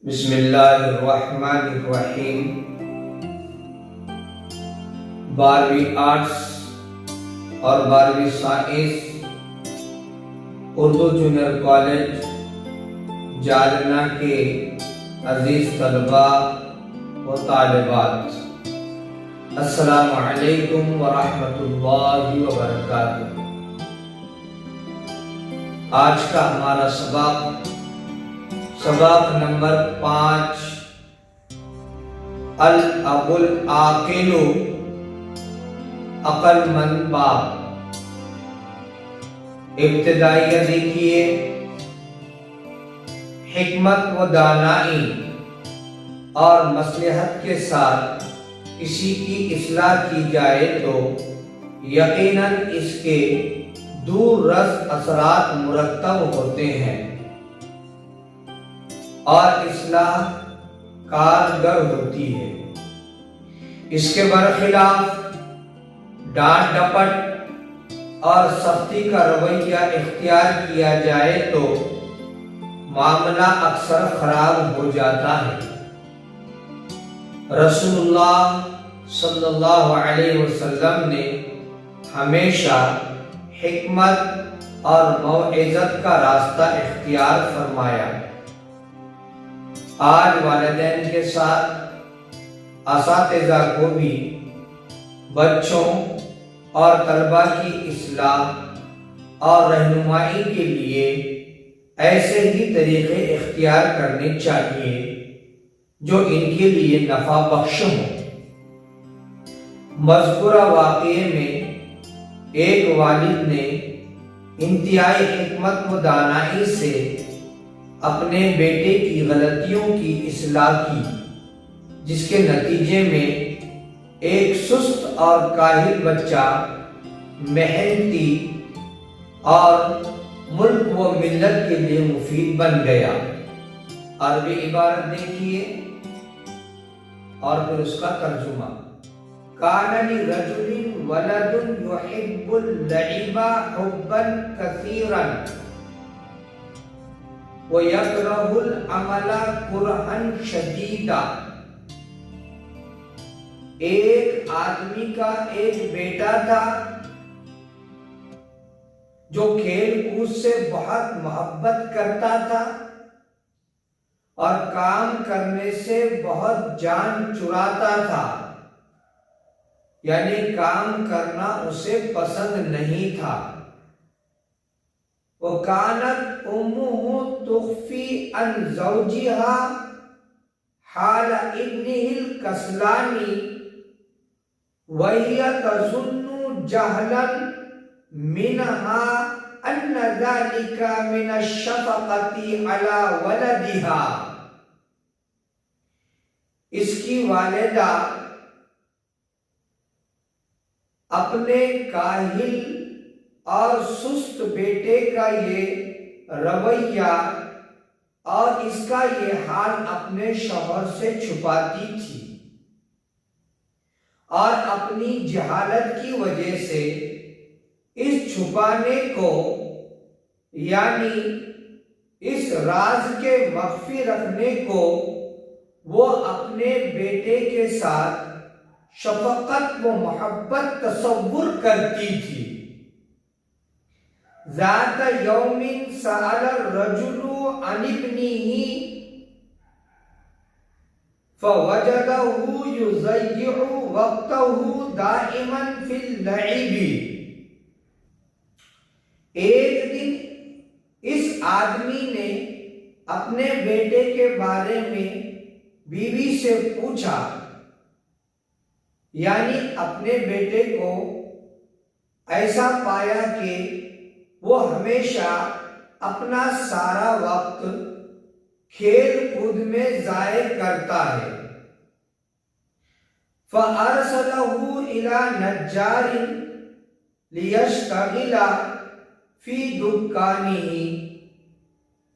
بسم اللہ الرحمن الرحیم 12ویں آرٹس اور 12ویں science Urdu junior college Jalna کے عزیز طلباء و طالبات، السلام علیکم ورحمۃ اللہ وبرکاتہ۔ آج کا ہمارا سبق نمبر 5 الاب العاقل عقل مند باپ۔ ابتدائیہ دیکھیے، حکمت و دانائی اور مصلحت کے ساتھ کسی کی اصلاح کی جائے تو یقیناً اس کے دور رس اثرات مرتب ہوتے ہیں اور اصلاح کارگر ہوتی ہے۔ اس کے برخلاف ڈانٹ ڈپٹ اور سختی کا رویہ اختیار کیا جائے تو معاملہ اکثر خراب ہو جاتا ہے۔ رسول اللہ صلی اللہ علیہ وسلم نے ہمیشہ حکمت اور موعظت کا راستہ اختیار فرمایا۔ آج والدین کے ساتھ اساتذہ کو بھی بچوں اور طلباء کی اصلاح اور رہنمائی کے لیے ایسے ہی طریقے اختیار کرنے چاہیے جو ان کے لیے نفع بخش ہوں۔ مذکورہ واقعے میں ایک والد نے انتہائی حکمت و دانائی سے اپنے بیٹے کی غلطیوں کی اصلاح کی، جس کے نتیجے میں ایک سست اور کاہل بچہ محنتی اور ملک و ملت کے لیے مفید بن گیا۔ عربی عبارت دیکھیے اور پھر اس کا ترجمہ۔ کان لرجل ولد یحب اللعب حبا کثیرا وَيَكْرَهُ الْعَمَلَ كُرْهًا شَدِيدًا۔ ایک آدمی کا ایک بیٹا تھا جو کھیل کود سے بہت محبت کرتا تھا اور کام کرنے سے بہت جان چراتا تھا، یعنی کام کرنا اسے پسند نہیں تھا۔ وَكَانَتْ أُمُّهُ تُخْفِي عَنْ زَوْجِهَا حَالَ ابْنِهِ الْكَسْلَانِ وَهِيَ تَظُنُّ جَهْلًا مِنْهَا أَنَّ ذَلِكَ مِنَ الشَّفَقَةِ عَلَى وَلَدِهَا۔ اس کی والدہ اپنے کاہل اور سست بیٹے کا یہ رویہ اور اس کا یہ حال اپنے شوہر سے چھپاتی تھی، اور اپنی جہالت کی وجہ سے اس چھپانے کو، یعنی اس راز کے مخفی رکھنے کو، وہ اپنے بیٹے کے ساتھ شفقت و محبت تصور کرتی تھی۔ ذات یوم سأل الرجل عن ابنه فوجده یضیع وقته دائما فی اللعب۔ ایک دن اس آدمی نے اپنے بیٹے کے بارے میں بیوی سے پوچھا، یعنی اپنے بیٹے کو ایسا پایا کہ وہ ہمیشہ اپنا سارا وقت کھیل کود میں ضائع کرتا ہے۔ فَأَرْسَلَهُ إِلَى نَجَّارٍ لِيَشْتَغِلَ فِي دُكَّانِهِ۔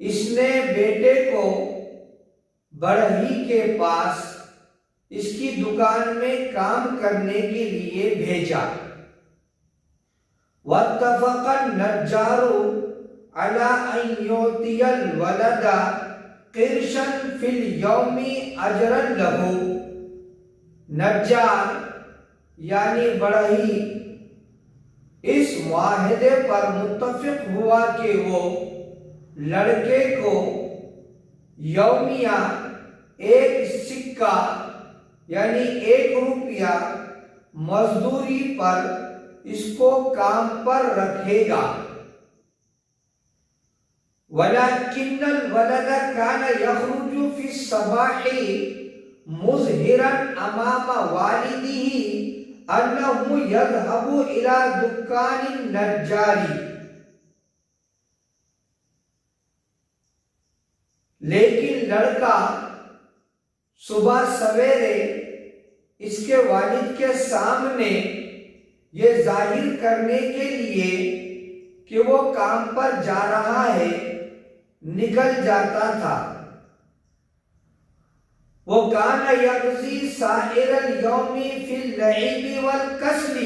اس نے بیٹے کو بڑھئی کے پاس اس کی دکان میں کام کرنے کے لیے بھیجا۔ وَاتَّفَقَ النَّجَّارُ عَلَىٰ أَن يُعْطِيَ الْوَلَدَ قرشن فی الیوم اجرا لہو، نجار یعنی بڑھئی اس معاہدے پر متفق ہوا کہ وہ لڑکے کو یومیہ ایک سکہ یعنی 1 روپیہ مزدوری پر اس کو کام پر رکھے گا۔ وَلَكِنَّ الْوَلَدَ كَانَ يَخْرُجُ فِي الصَّبَاحِ مُظْهِرًا أَمَامَ وَالِدِهِ أَنَّهُ يَذْهَبُ إِلَى دُكَّانِ النَّجَّارِ، لیکن لڑکا صبح سویرے اس کے والد کے سامنے یہ ظاہر کرنے کے لیے کہ وہ کام پر جا رہا ہے نکل جاتا تھا۔ وَكَانَ يَقْضِي سَائِرَ الْيَوْمِ فِي اللَّعِبِ وَالْكَسْلِ،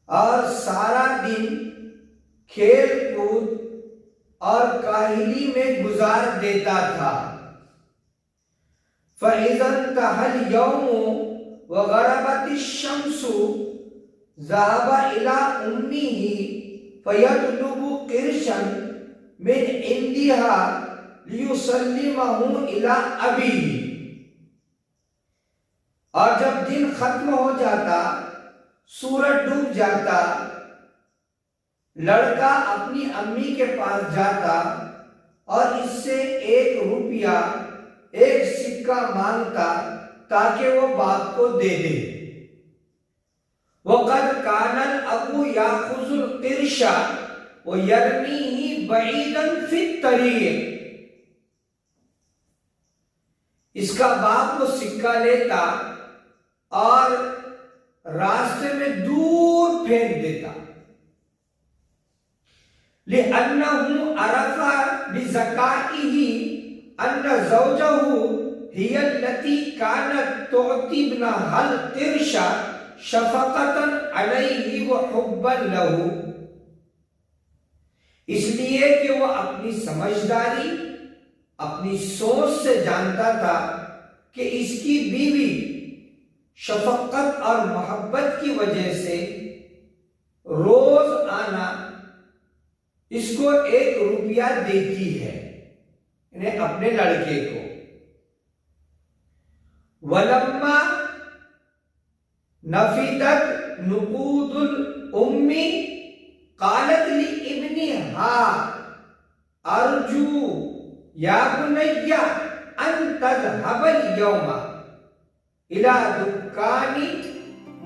اور سارا دن کھیل کود اور کاہلی میں گزار دیتا تھا۔ فَإِذَا انْتَهَى الْيَوْمُ وَغَرَبَتِ الشَّمْسُ ذَهَبَ إِلَى أُمِّهِ فَيَطْلُبُ قِرْشًا مِنْ عِنْدِهَا لِيُسَلِّمَهُ إِلَى أَبِيهِ، اور جب دن ختم ہو جاتا، سورج ڈوب جاتا، لڑکا اپنی امی کے پاس جاتا اور اس سے 1 روپیہ 1 سکہ مانگتا تاکہ وہ باپ کو دے دے۔ وَقَدْ كَانَ الْأَبُو يَأْخُذُ الْقِرْشَ وَيَرْمِيهِ بَعِيدًا فِي الطَّرِيقِ، اس کا باپ وہ سکہ لیتا اور راستے میں دور پھینک دیتا۔ لِأَنَّهُ عَرَفَ بِذَكَائِهِ أَنَّ زَوْجَهُ هِيَ الَّتِي كَانَتْ تُعْطِي ابْنَهَا الْقِرْشَ شَفَقَةً عَلَيْهِ وَحُبًّا لَهُ، اس لیے کہ وہ اپنی سمجھداری، اپنی سوچ سے جانتا تھا کہ اس کی بیوی شفقت اور محبت کی وجہ سے روز آنا اس کو 1 روپیہ دیتی ہے، انہیں اپنے لڑکے کو۔ وَلَمَّا نَفِدَتْ نُقُودُ الْأُمِّ قَالَتْ لِابْنِهَا أَرْجُو يَا بُنَيَّ أَن تَذْهَبَ الْيَوْمَ إِلَى دُكَّانِ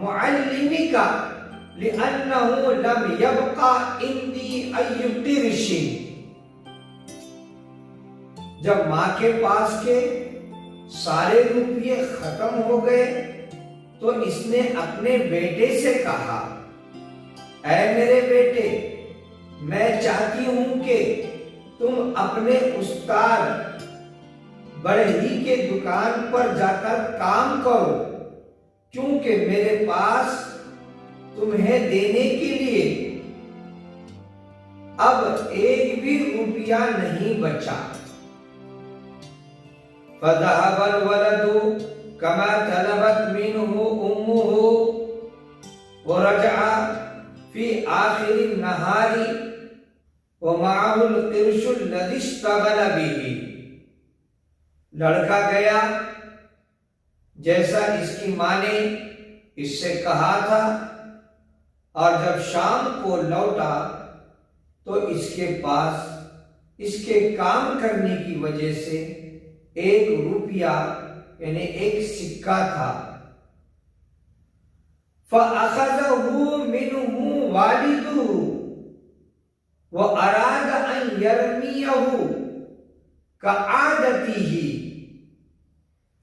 مُعَلِّمِكَ لِأَنَّهُ لَمْ يَبْقَ عِنْدِي أَيُّ قِرْشٍ، جب ماں کے پاس کے سارے روپیے ختم ہو گئے تو اس نے اپنے بیٹے سے کہا، اے میرے بیٹے، میں چاہتی ہوں کہ تم اپنے استاد بڑھئی کے دکان پر جا کر کام کرو، کیونکہ میرے پاس تمہیں دینے کے لیے اب 1 بھی روپیہ نہیں بچا۔ فَذَهَبَ الْوَلَدُ كَمَا طَلَبَتْ مِنْهُ أُمُّهُ وَرَجَعَ فِي آخِرِ النَّهَارِ وَمَعَهُ الْقِرْشُ الَّذِي اشْتَغَلَ بِهِ، لڑکا گیا جیسا اس کی ماں نے اس سے کہا تھا، اور جب شام کو لوٹا تو اس کے پاس اس کے کام کرنے کی وجہ سے 1 روپیہ یعنی 1 سکہ تھا۔ فَأَخَذَهُ مِنْهُ وَالِدُهُ وَأَرَادَ أَنْ يَرْمِيَهُ كَعَادَتِهِ،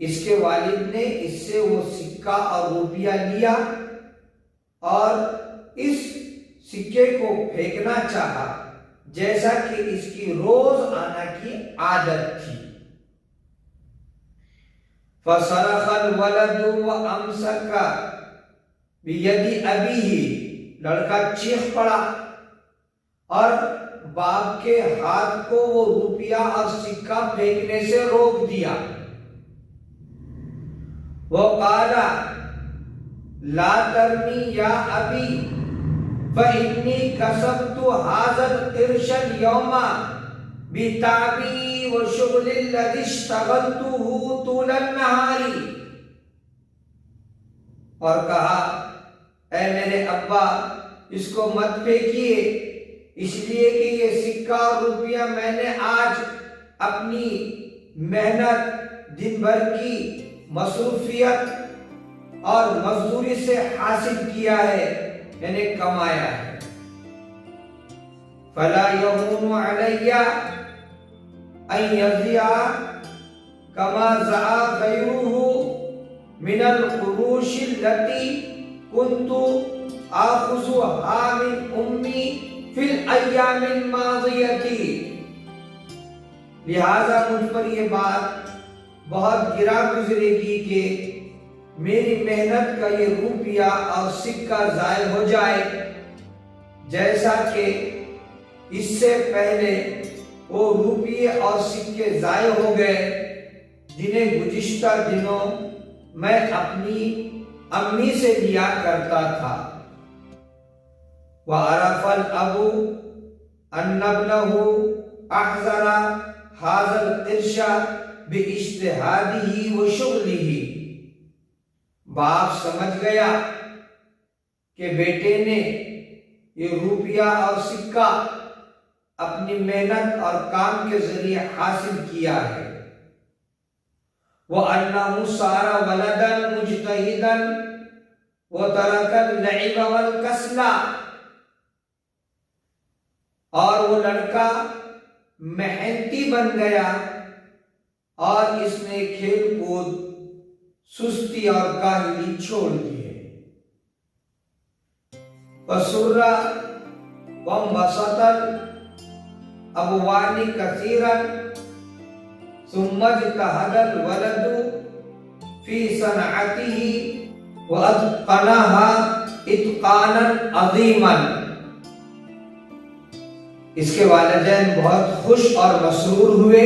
اس کے والد نے اس سے وہ سکہ اور روپیہ لیا اور اس سکے کو پھینکنا چاہا جیسا کہ اس کی روز آنا کی عادت تھی۔ فَصَرَخَ الْوَلَدُ وَأَمْسَكَ بِيَدِ أَبِيهِ، لڑکا چیخ پڑا اور باپ کے ہاتھ کو وہ روپیہ اور سکہ پھینکنے سے روک دیا۔ وہ کہا لا ترمی یا ابی فإنی کسبت هذا القرش اليوم بتعبی وشغل الذی اشتغلته طول النہار۔ اور کہا اے میرے ابا اس کو مت پھینکیے، اس لیے کہ یہ سکہ اور روپیہ میں نے آج اپنی محنت دن بھر کی مصروفیت اور مزدوری سے حاصل کیا ہے، یعنی کمایا ہے۔ فلا یہون علی ان یضیع کما ضاع غیرہ من القروش التي كنت آخذها من أمي في الأيام الماضية۔ لہذا مجھ پر یہ بات بہت گرا گزرے گی کہ میری محنت کا یہ روپیہ اور سکہ ضائع ہو جائے، جیسا کہ اس سے پہلے وہ روپیے اور سکے ضائع ہو گئے جنہیں گزشتہ دنوں میں اپنی امی سے لیا کرتا تھا۔ وَعَرَفَ الْأَبُ أَنَّ ابْنَهُ أَحْضَرَ هَذَا الْقِرْشَ بِاجْتِهَادِهِ وَشُغْلِهِ۔ باپ سمجھ گیا کہ بیٹے نے یہ روپیہ اور سکہ اپنی محنت اور کام کے ذریعے حاصل کیا ہے۔ وَأَنَّهُ صَارَ وَلَدًا مُجْتَهِدًا وَتَرَكَ اللَّعِبَ وَالْكَسْلَ، اور وہ لڑکا محنتی بن گیا اور اس نے کھیل کود، سستی اور کاہلی چھوڑ دیے۔ وَسُرَّ وَانبَسَطَ الْأَبْوَانِ كَثِيرًا ثم اجتهد الولد في صنعته واتقنها اتقانا عظيما۔ اس کے والدین بہت خوش اور مسرور ہوئے۔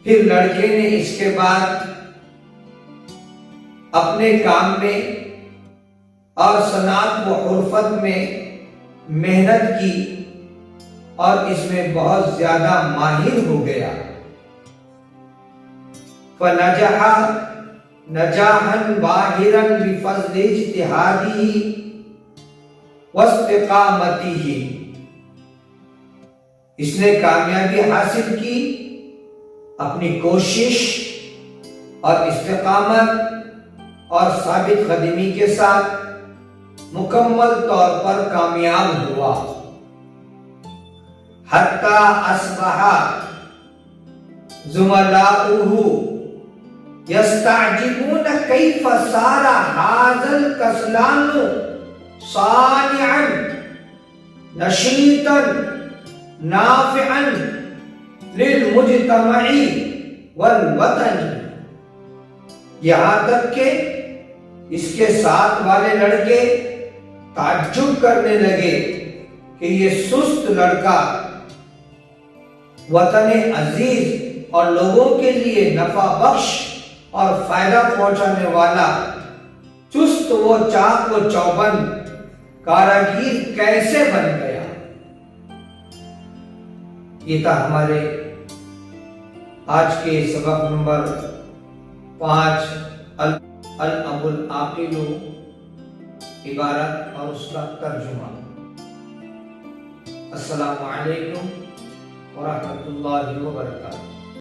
پھر لڑکے نے اس کے بعد اپنے کام میں اور صنعت و حرفت میں محنت کی اور اس میں بہت زیادہ ماہر ہو گیا۔ فَنَجَحَ نَجَاحًا بَاهِرًا بِفَضْلِ اجْتِهَادِهِ وَاسْتِقَامَتِهِ۔ اس نے کامیابی حاصل کی اپنی کوشش اور استقامت اور ثابت قدمی کے ساتھ مکمل طور پر کامیاب ہوا۔ حَتَّى أَصْبَحَ زُمَلَاؤُهُ يَسْتَعْجِبُونَ كَيْفَ صَارَ هَذَا الْكَسْلَانُ صَانِعًا نَشِيطًا نَافِعًا لِلْمُجْتَمَعِ وَالْوَطَنِ۔ یہاں تک کہ اس کے ساتھ والے لڑکے تعجب کرنے لگے کہ یہ سست لڑکا وطن عزیز اور لوگوں کے لیے نفع بخش اور فائدہ پہنچانے والا چست و چاق و چوبند کاراگیر کیسے بن گیا۔ یہ تھا ہمارے آج کے سبق نمبر 5 الاب العاقل، عبارت اور اس کا ترجمہ۔ السلام علیکم ورحمۃ اللہ وبرکاتہ۔